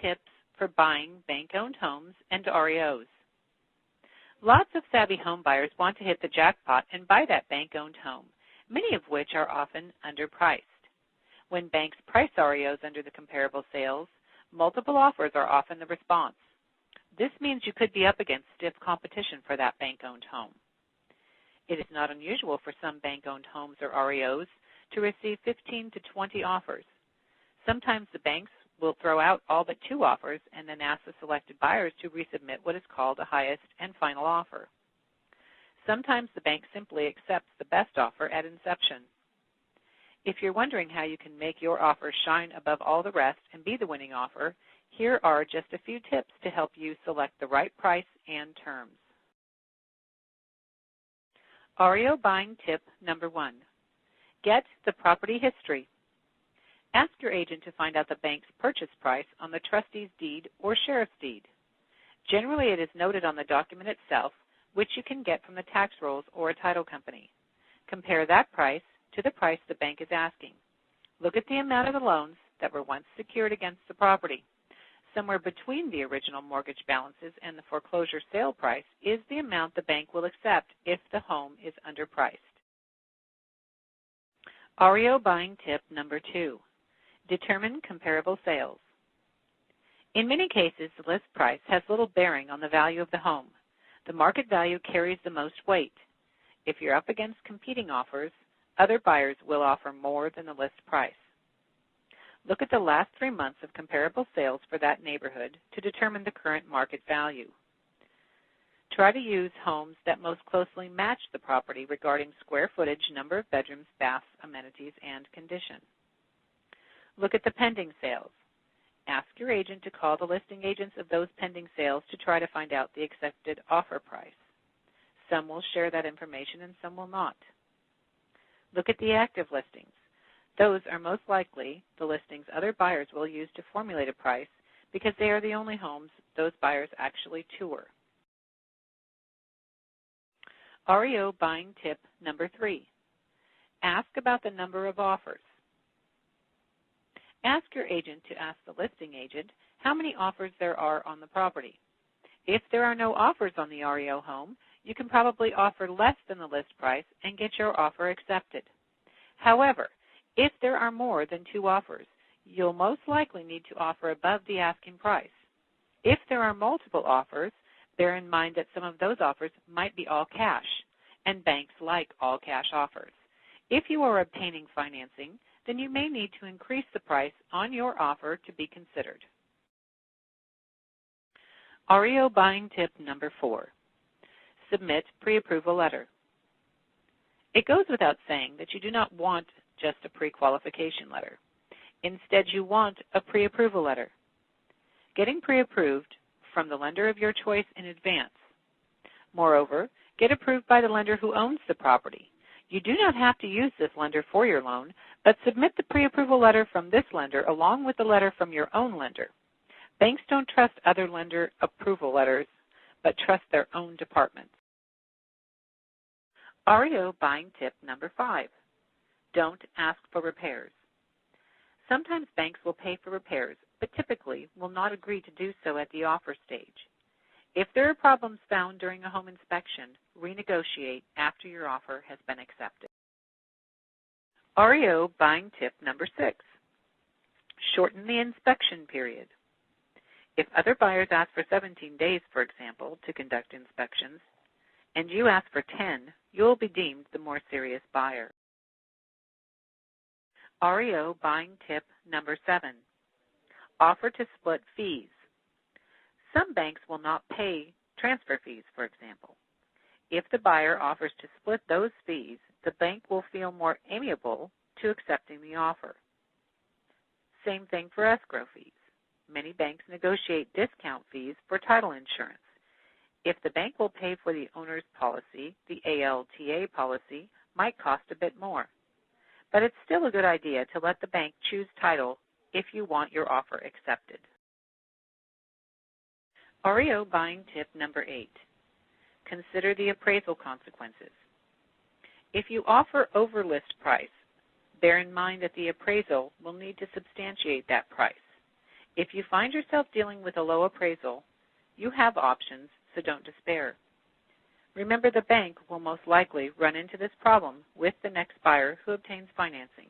tips for buying bank-owned homes and REOs. Lots of savvy home buyers want to hit the jackpot and buy that bank-owned home, many of which are often underpriced. When banks price REOs under the comparable sales, multiple offers are often the response. This means you could be up against stiff competition for that bank-owned home. It is not unusual for some bank-owned homes or REOs to receive 15 to 20 offers. Sometimes the banks will throw out all but 2 offers and then ask the selected buyers to resubmit what is called a highest and final offer. Sometimes the bank simply accepts the best offer at inception. If you're wondering how you can make your offer shine above all the rest and be the winning offer, here are just a few tips to help you select the right price and terms. REO buying tip number 1. Get the property history. Ask your agent to find out the bank's purchase price on the trustee's deed or sheriff's deed. Generally, it is noted on the document itself, which you can get from the tax rolls or a title company. Compare that price to the price the bank is asking. Look at the amount of the loans that were once secured against the property. Somewhere between the original mortgage balances and the foreclosure sale price is the amount the bank will accept if the home is underpriced. REO buying tip number 2. Determine comparable sales. In many cases, the list price has little bearing on the value of the home. The market value carries the most weight. If you're up against competing offers, other buyers will offer more than the list price. Look at the last 3 months of comparable sales for that neighborhood to determine the current market value. Try to use homes that most closely match the property regarding square footage, number of bedrooms, baths, amenities, and condition. Look at the pending sales. Ask your agent to call the listing agents of those pending sales to try to find out the accepted offer price. Some will share that information and some will not. Look at the active listings. Those are most likely the listings other buyers will use to formulate a price because they are the only homes those buyers actually tour. REO buying tip number 3. Ask about the number of offers. Ask your agent to ask the listing agent how many offers there are on the property. If there are no offers on the REO home, you can probably offer less than the list price and get your offer accepted. However, if there are more than 2 offers, you'll most likely need to offer above the asking price. If there are multiple offers, bear in mind that some of those offers might be all cash, and banks like all cash offers. If you are obtaining financing, then you may need to increase the price on your offer to be considered. REO buying tip number 4. Submit pre-approval letter. It goes without saying that you do not want just a pre-qualification letter. Instead, you want a pre-approval letter. Getting pre-approved from the lender of your choice in advance. Moreover, get approved by the lender who owns the property. You do not have to use this lender for your loan, but submit the pre-approval letter from this lender along with the letter from your own lender. Banks don't trust other lender approval letters, but trust their own departments. REO buying tip number 5. Don't ask for repairs. Sometimes banks will pay for repairs, but typically will not agree to do so at the offer stage. If there are problems found during a home inspection, renegotiate after your offer has been accepted. REO buying tip number 6. Shorten the inspection period. If other buyers ask for 17 days, for example, to conduct inspections, and you ask for 10, you will be deemed the more serious buyer. REO buying tip number 7. Offer to split fees. Some banks will not pay transfer fees, for example. If the buyer offers to split those fees, the bank will feel more amiable to accepting the offer. Same thing for escrow fees. Many banks negotiate discount fees for title insurance. If the bank will pay for the owner's policy, the ALTA policy might cost a bit more. But it's still a good idea to let the bank choose title if you want your offer accepted. REO buying tip number 8. Consider the appraisal consequences. If you offer over list price, bear in mind that the appraisal will need to substantiate that price. If you find yourself dealing with a low appraisal, you have options, so don't despair. Remember, the bank will most likely run into this problem with the next buyer who obtains financing.